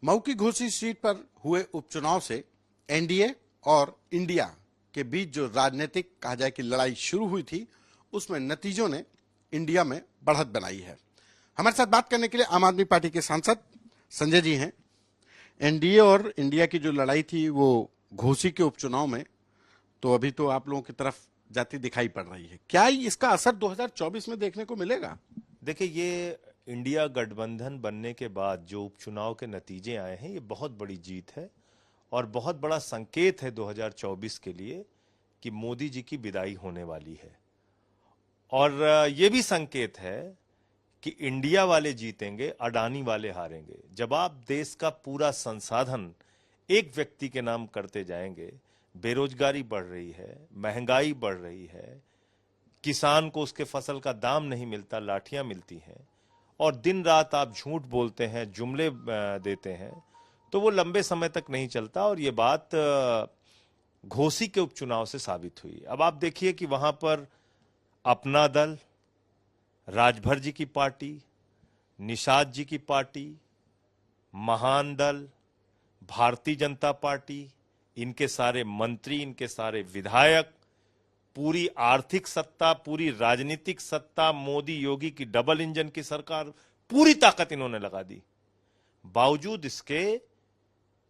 मऊ की घोसी सीट पर हुए उपचुनाव से एनडीए और इंडिया के बीच जो राजनीतिक कहा जाए कि लड़ाई शुरू हुई थी, उसमें नतीजों ने इंडिया में बढ़त बनाई है। हमारे साथ बात करने के लिए आम आदमी पार्टी के सांसद संजय जी हैं। एनडीए और इंडिया की जो लड़ाई थी वो घोसी के उपचुनाव में तो अभी तो आप लोगों की तरफ जाती दिखाई पड़ रही है। क्या इसका असर 2024 में देखने को मिलेगा? देखिए, ये इंडिया गठबंधन बनने के बाद जो उपचुनाव के नतीजे आए हैं, ये बहुत बड़ी जीत है और बहुत बड़ा संकेत है 2024 के लिए कि मोदी जी की विदाई होने वाली है। और ये भी संकेत है कि इंडिया वाले जीतेंगे, अडानी वाले हारेंगे। जब आप देश का पूरा संसाधन एक व्यक्ति के नाम करते जाएंगे, बेरोजगारी बढ़ रही है, महंगाई बढ़ रही है, किसान को उसके फसल का दाम नहीं मिलता, लाठियां मिलती हैं, और दिन रात आप झूठ बोलते हैं, जुमले देते हैं, तो वो लंबे समय तक नहीं चलता। और ये बात घोसी के उपचुनाव से साबित हुई। अब आप देखिए कि वहां पर अपना दल, राजभर जी की पार्टी, निषाद जी की पार्टी, महान दल, भारतीय जनता पार्टी, इनके सारे मंत्री, इनके सारे विधायक, पूरी आर्थिक सत्ता, पूरी राजनीतिक सत्ता, मोदी योगी की डबल इंजन की सरकार, पूरी ताकत इन्होंने लगा दी। बावजूद इसके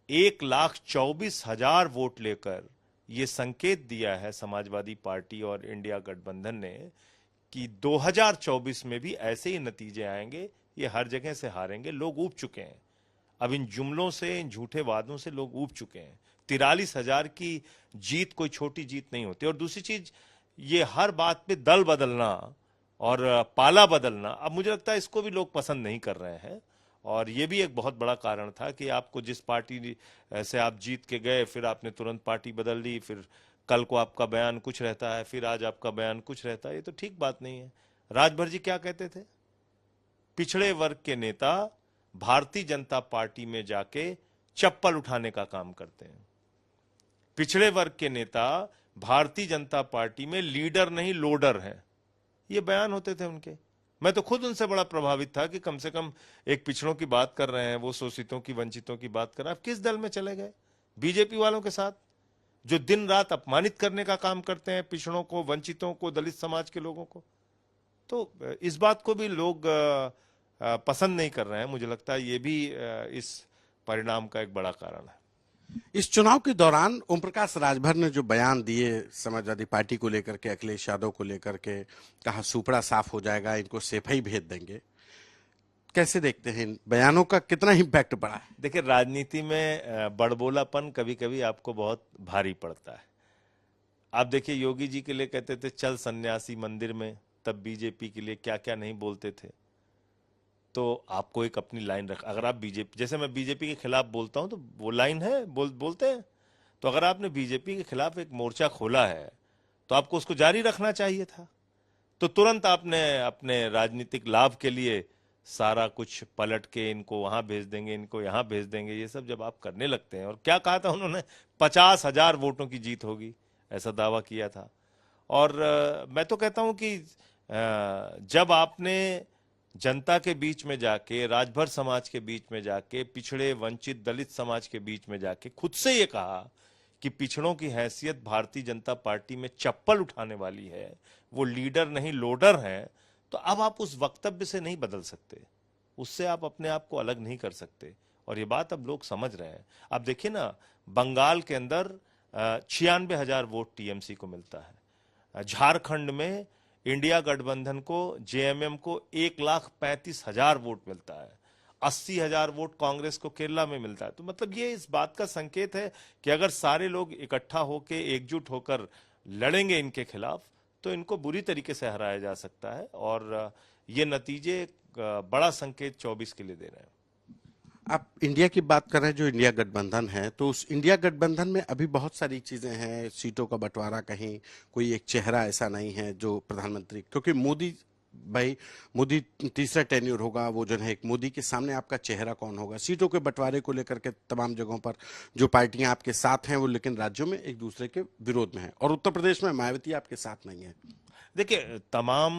1,24,000 वोट लेकर यह संकेत दिया है समाजवादी पार्टी और इंडिया गठबंधन ने कि 2024 में भी ऐसे ही नतीजे आएंगे। ये हर जगह से हारेंगे। लोग ऊब चुके हैं। अब इन जुमलों से, इन झूठे वादों से लोग ऊब चुके हैं। 43,000 की जीत कोई छोटी जीत नहीं होती। और दूसरी चीज, ये हर बात पे दल बदलना और पाला बदलना, अब मुझे लगता है इसको भी लोग पसंद नहीं कर रहे हैं। और ये भी एक बहुत बड़ा कारण था कि आपको जिस पार्टी से आप जीत के गए, फिर आपने तुरंत पार्टी बदल ली, फिर कल को आपका बयान कुछ रहता है, फिर आज आपका बयान कुछ रहता है। ये तो ठीक बात नहीं है। राजभर जी क्या कहते थे? पिछड़े वर्ग के नेता भारतीय जनता पार्टी में जाके चप्पल उठाने का काम करते हैं। पिछड़े वर्ग के नेता भारतीय जनता पार्टी में लीडर नहीं लोडर हैं। ये बयान होते थे उनके। मैं तो खुद उनसे बड़ा प्रभावित था कि कम से कम एक पिछड़ों की बात कर रहे हैं, वो शोषितों की, वंचितों की बात कर रहे हैं। आप किस दल में चले गए? बीजेपी वालों के साथ, जो दिन रात अपमानित करने का काम करते हैं पिछड़ों को, वंचितों को, दलित समाज के लोगों को। तो इस बात को भी लोग पसंद नहीं कर रहे हैं। मुझे लगता है ये भी इस परिणाम का एक बड़ा कारण है। इस चुनाव के दौरान ओम प्रकाश राजभर ने जो बयान दिए समाजवादी पार्टी को लेकर के, अखिलेश यादव को लेकर के, कहा सुपड़ा साफ हो जाएगा, इनको सेफा ही भेज देंगे, कैसे देखते हैं इन बयानों का? कितना इम्पैक्ट पड़ा है? देखिए, राजनीति में बड़बोलापन कभी कभी आपको बहुत भारी पड़ता है। आप देखिए, योगी जी के लिए कहते थे चल सन्यासी मंदिर में, तब बीजेपी के लिए क्या क्या नहीं बोलते थे। तो आपको एक अपनी लाइन रख, अगर आप बीजेपी, जैसे मैं बीजेपी के खिलाफ बोलता हूं तो वो लाइन है, बोलते हैं। तो अगर आपने बीजेपी के खिलाफ एक मोर्चा खोला है तो आपको उसको जारी रखना चाहिए था। तो तुरंत आपने अपने राजनीतिक लाभ के लिए सारा कुछ पलट के, इनको वहां भेज देंगे, इनको यहां भेज देंगे, ये सब जब आप करने लगते हैं। और क्या कहा था उन्होंने? 50,000 वोटों की जीत होगी, ऐसा दावा किया था। और मैं तो कहता हूं कि जब आपने जनता के बीच में जाके, राजभर समाज के बीच में जाके, पिछड़े, वंचित, दलित समाज के बीच में जाके खुद से ये कहा कि पिछड़ों की हैसियत भारतीय जनता पार्टी में चप्पल उठाने वाली है, वो लीडर नहीं लोडर हैं, तो अब आप उस वक्तव्य से नहीं बदल सकते, उससे आप अपने आप को अलग नहीं कर सकते। और ये बात अब लोग समझ रहे हैं। आप देखिए ना, बंगाल के अंदर 96,000 वोट टीएमसी को मिलता है। झारखंड में इंडिया गठबंधन को, जेएमएम को 1,35,000 वोट मिलता है। 80,000 वोट कांग्रेस को केरला में मिलता है। तो मतलब ये इस बात का संकेत है कि अगर सारे लोग इकट्ठा होकर, एकजुट होकर लड़ेंगे इनके खिलाफ, तो इनको बुरी तरीके से हराया जा सकता है। और ये नतीजे बड़ा संकेत 24 के लिए दे रहे हैं। आप इंडिया की बात कर रहे हैं, जो इंडिया गठबंधन है, तो उस इंडिया गठबंधन में अभी बहुत सारी चीजें हैं। सीटों का बंटवारा, कहीं कोई एक चेहरा ऐसा नहीं है जो प्रधानमंत्री, क्योंकि मोदी तीसरा टेन्योर होगा, वो जो है एक मोदी के सामने आपका चेहरा कौन होगा? सीटों के बंटवारे को लेकर के तमाम जगहों पर जो पार्टियां आपके साथ हैं वो लेकिन राज्यों में एक दूसरे के विरोध में है, और उत्तर प्रदेश में मायावती आपके साथ नहीं है। देखिए, तमाम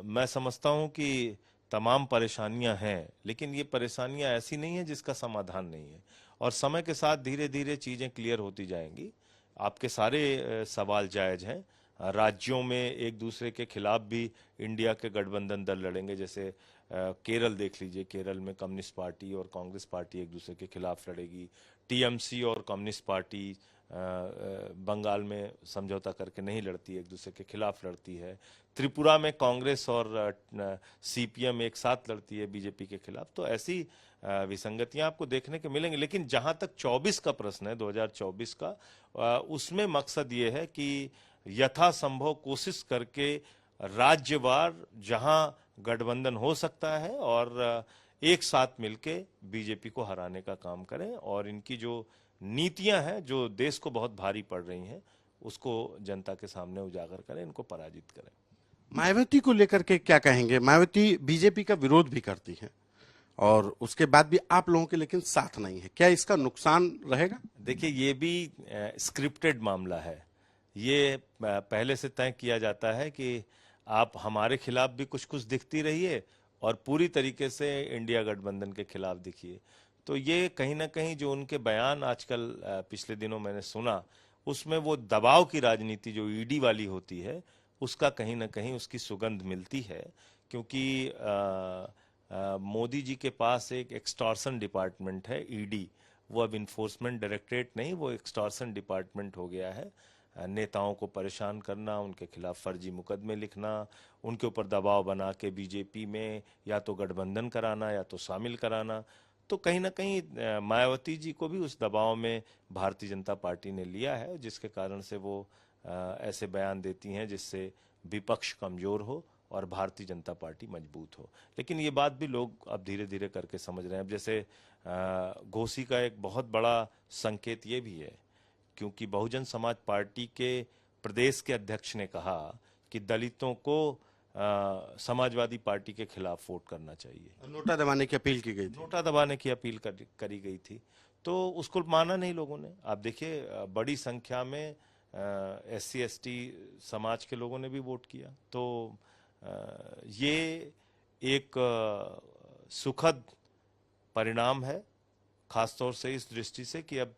मैं समझता हूं कि तमाम परेशानियां हैं, लेकिन ये परेशानियां ऐसी नहीं है जिसका समाधान नहीं है, और समय के साथ धीरे धीरे चीजें क्लियर होती जाएंगी। आपके सारे सवाल जायज हैं। राज्यों में एक दूसरे के खिलाफ भी इंडिया के गठबंधन दल लड़ेंगे, जैसे केरल देख लीजिए, केरल में कम्युनिस्ट पार्टी और कांग्रेस पार्टी एक दूसरे के खिलाफ लड़ेगी। टीएमसी और कम्युनिस्ट पार्टी बंगाल में समझौता करके नहीं लड़ती, एक दूसरे के खिलाफ लड़ती है। त्रिपुरा में कांग्रेस और सीपीएम एक साथ लड़ती है बीजेपी के खिलाफ। तो ऐसी विसंगतियां आपको देखने को मिलेंगी। लेकिन जहां तक 24 का प्रश्न है, 2024 का, उसमें मकसद ये है कि यथासंभव कोशिश करके राज्यवार जहां गठबंधन हो सकता है और एक साथ मिलके बीजेपी को हराने का काम करें, और इनकी जो नीतियां हैं जो देश को बहुत भारी पड़ रही हैं उसको जनता के सामने उजागर करें, इनको पराजित करें। मायावती को लेकर के क्या कहेंगे? मायावती बीजेपी का विरोध भी करती है और उसके बाद भी आप लोगों के लेकिन साथ नहीं है, क्या इसका नुकसान रहेगा? देखिए, ये भी स्क्रिप्टेड मामला है। ये पहले से तय किया जाता है कि आप हमारे खिलाफ भी कुछ कुछ दिखती रहिए और पूरी तरीके से इंडिया गठबंधन के खिलाफ दिखिए। तो ये कहीं ना कहीं जो उनके बयान आजकल पिछले दिनों मैंने सुना, उसमें वो दबाव की राजनीति जो ईडी वाली होती है उसका कहीं ना कहीं उसकी सुगंध मिलती है। क्योंकि मोदी जी के पास एक एक्सटॉर्शन डिपार्टमेंट है, ईडी। वो अब इन्फोर्समेंट डायरेक्टरेट नहीं, वो एक्सटॉर्शन डिपार्टमेंट हो गया है। नेताओं को परेशान करना, उनके खिलाफ फर्जी मुकदमे लिखना, उनके ऊपर दबाव बना के बीजेपी में या तो गठबंधन कराना या तो शामिल कराना। तो कहीं ना कहीं मायावती जी को भी उस दबाव में भारतीय जनता पार्टी ने लिया है, जिसके कारण से वो ऐसे बयान देती हैं जिससे विपक्ष कमजोर हो और भारतीय जनता पार्टी मजबूत हो। लेकिन ये बात भी लोग अब धीरे धीरे करके समझ रहे हैं। अब जैसे घोसी का एक बहुत बड़ा संकेत ये भी है, क्योंकि बहुजन समाज पार्टी के प्रदेश के अध्यक्ष ने कहा कि दलितों को समाजवादी पार्टी के खिलाफ वोट करना चाहिए। नोटा दबाने की अपील की गई थी। नोटा दबाने की अपील करी गई थी, तो उसको माना नहीं लोगों ने। आप देखिए, बड़ी संख्या में SC ST समाज के लोगों ने भी वोट किया। तो ये एक सुखद परिणाम है, खासतौर से इस दृष्टि से कि अब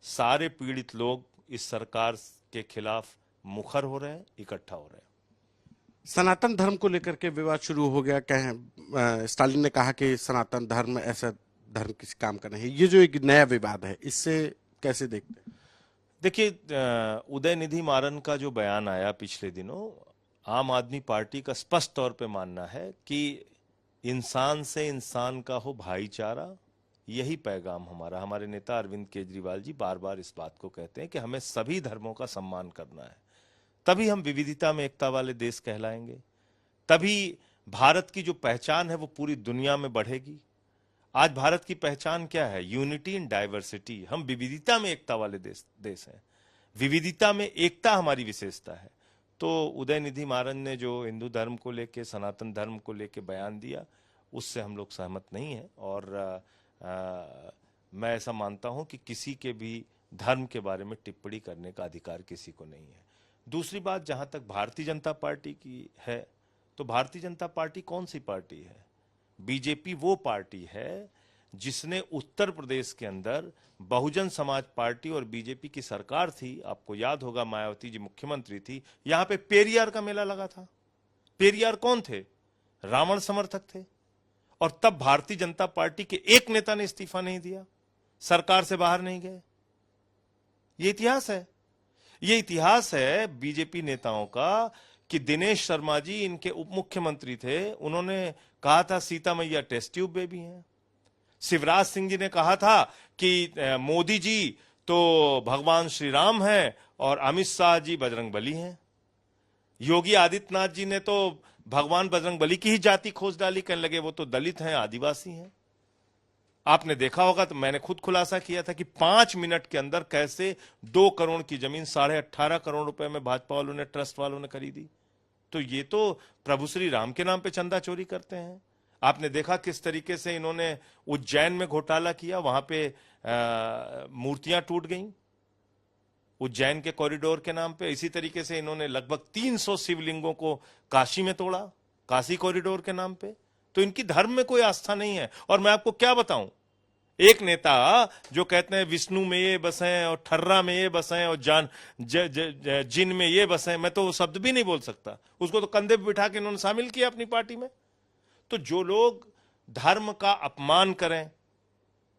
सारे पीड़ित लोग इस सरकार के खिलाफ मुखर हो रहे हैं, इकट्ठा हो रहे हैं। सनातन धर्म को लेकर के विवाद शुरू हो गया। कहें स्टालिन ने कहा कि सनातन धर्म ऐसा धर्म किसी काम का नहीं। ये जो एक नया विवाद है, इससे कैसे देखते हैं? देखिए, उदयनिधि मारन का जो बयान आया पिछले दिनों, आम आदमी पार्टी का स्पष्ट तौर पे मानना है कि इंसान से इंसान का हो भाईचारा, यही पैगाम हमारा। हमारे नेता अरविंद केजरीवाल जी बार बार इस बात को कहते हैं कि हमें सभी धर्मों का सम्मान करना है, तभी हम विविधता में एकता वाले देश कहलाएंगे, तभी भारत की जो पहचान है वो पूरी दुनिया में बढ़ेगी। आज भारत की पहचान क्या है? Unity in diversity. हम विविधता में एकता वाले देश हैं, विविधता में एकता हमारी विशेषता है। तो उदयनिधि मारन ने जो हिंदू धर्म को लेके, सनातन धर्म को लेके बयान दिया, उससे हम लोग सहमत नहीं हैं। और मैं ऐसा मानता हूं कि किसी के भी धर्म के बारे में टिप्पणी करने का अधिकार किसी को नहीं है। दूसरी बात, जहां तक भारतीय जनता पार्टी की है, तो भारतीय जनता पार्टी कौन सी पार्टी है? बीजेपी वो पार्टी है जिसने उत्तर प्रदेश के अंदर बहुजन समाज पार्टी और बीजेपी की सरकार थी, आपको याद होगा मायावती जी मुख्यमंत्री थी, यहां पे पेरियार का मेला लगा था। पेरियार कौन थे? रावण समर्थक थे। और तब भारतीय जनता पार्टी के एक नेता ने इस्तीफा नहीं दिया, सरकार से बाहर नहीं गए। ये इतिहास है। ये इतिहास है बीजेपी नेताओं का कि दिनेश शर्मा जी इनके उप मुख्यमंत्री थे, उन्होंने कहा था सीता मैया टेस्ट ट्यूब बेबी हैं। शिवराज सिंह जी ने कहा था कि मोदी जी तो भगवान श्री राम हैं और अमित शाह जी बजरंगबली हैं। योगी आदित्यनाथ जी ने तो भगवान बजरंगबली की ही जाति खोज डाली, कहने लगे वो तो दलित हैं, आदिवासी हैं। आपने देखा होगा, तो मैंने खुद खुलासा किया था कि 5 मिनट के अंदर कैसे 2 करोड़ की जमीन 18.5 करोड़ रुपए में भाजपा वालों ने, ट्रस्ट वालों ने खरीदी। तो ये तो प्रभु श्री राम के नाम पे चंदा चोरी करते हैं। आपने देखा किस तरीके से इन्होंने उज्जैन में घोटाला किया, वहां पे मूर्तियां टूट गईं उज्जैन के कॉरिडोर के नाम पे। इसी तरीके से इन्होंने लगभग 300 शिवलिंगों को काशी में तोड़ा, काशी कॉरिडोर के नाम पे। तो इनकी धर्म में कोई आस्था नहीं है। और मैं आपको क्या बताऊं, एक नेता जो कहते हैं विष्णु में ये बसें और ठर्रा में ये बसें और जिन में ये बसें, मैं तो वो शब्द भी नहीं बोल सकता, उसको तो कंधे पे बिठा के इन्होंने शामिल किया अपनी पार्टी में। तो जो लोग धर्म का अपमान करें,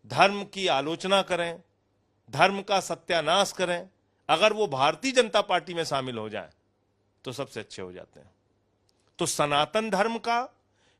धर्म की आलोचना करें, धर्म का सत्यानाश करें, अगर वो भारतीय जनता पार्टी में शामिल हो जाएं तो सबसे अच्छे हो जाते हैं। तो सनातन धर्म का,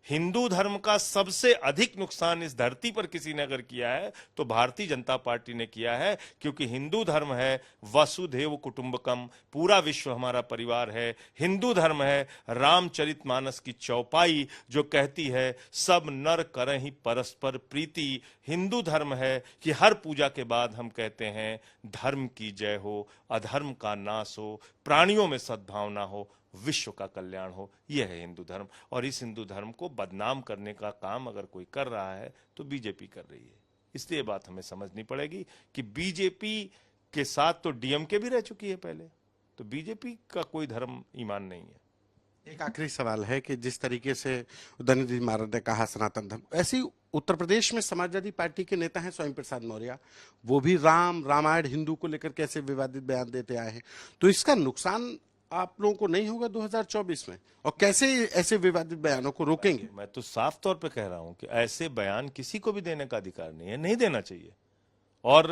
हिंदू धर्म का सबसे अधिक नुकसान इस धरती पर किसी ने अगर किया है तो भारतीय जनता पार्टी ने किया है, क्योंकि हिंदू धर्म है वसुधैव कुटुंबकम, पूरा विश्व हमारा परिवार है। हिंदू धर्म है रामचरितमानस की चौपाई जो कहती है सब नर करहिं परस्पर प्रीति। हिंदू धर्म है कि हर पूजा के बाद हम कहते हैं धर्म की जय हो, अधर्म का नाश हो, प्राणियों में सद्भावना हो, विश्व का कल्याण हो। यह है हिंदू धर्म। और इस हिंदू धर्म को बदनाम करने का काम अगर कोई कर रहा है तो बीजेपी कर रही है। इसलिए बात हमें समझनी पड़ेगी कि बीजेपी के साथ तो डीएमके भी रह चुकी है पहले, तो बीजेपी का कोई धर्म ईमान नहीं है। एक आखिरी सवाल है कि जिस तरीके से उदयनिधि महाराज ने कहा सनातन धर्म, ऐसी उत्तर प्रदेश में समाजवादी पार्टी के नेता हैं स्वयं प्रसाद मौर्य, वो भी रामायण हिंदू को लेकर कैसे विवादित बयान देते आए हैं, तो इसका नुकसान आप लोगों को नहीं होगा 2024 में? और कैसे ऐसे विवादित बयानों को रोकेंगे? मैं तो साफ तौर पे कह रहा हूं कि ऐसे बयान किसी को भी देने का अधिकार नहीं है, नहीं देना चाहिए। और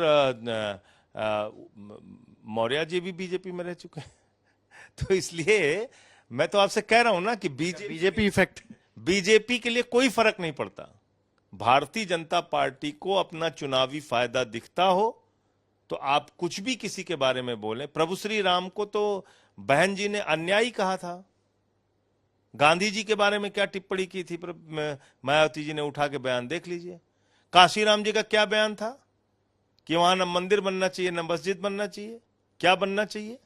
मौर्य जी भी बीजेपी में रह चुके हैं तो इसलिए मैं तो आपसे कह रहा हूं ना कि बीजेपी इफेक्ट, बीजेपी के लिए कोई फर्क नहीं पड़ता। भारतीय जनता पार्टी को अपना चुनावी फायदा दिखता हो तो आप कुछ भी किसी के बारे में बोलें। प्रभु श्री राम को तो बहन जी ने अन्यायी कहा था। गांधी जी के बारे में क्या टिप्पणी की थी मायावती जी ने, उठा के बयान देख लीजिए। काशीराम जी का क्या बयान था कि वहां न मंदिर बनना चाहिए न मस्जिद बनना चाहिए, क्या बनना चाहिए।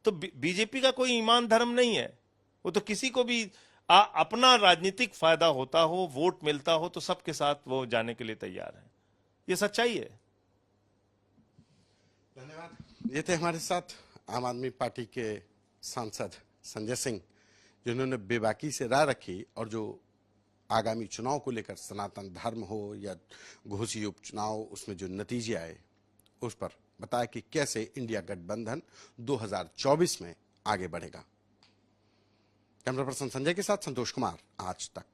तो बीजेपी का कोई ईमान धर्म नहीं है। वो तो किसी को भी अपना राजनीतिक फायदा होता हो, वोट मिलता हो तो सबके साथ वो जाने के लिए तैयार है। ये सच्चाई है। धन्यवाद। ये थे हमारे साथ आम आदमी पार्टी के सांसद संजय सिंह, जिन्होंने बेबाकी से राय रखी और जो आगामी चुनाव को लेकर सनातन धर्म हो या घोषी उपचुनाव, उसमें जो नतीजे आए उस पर बताया कि कैसे इंडिया गठबंधन 2024 में आगे बढ़ेगा। कैमरा पर्सन संजय के साथ संतोष कुमार, आज तक।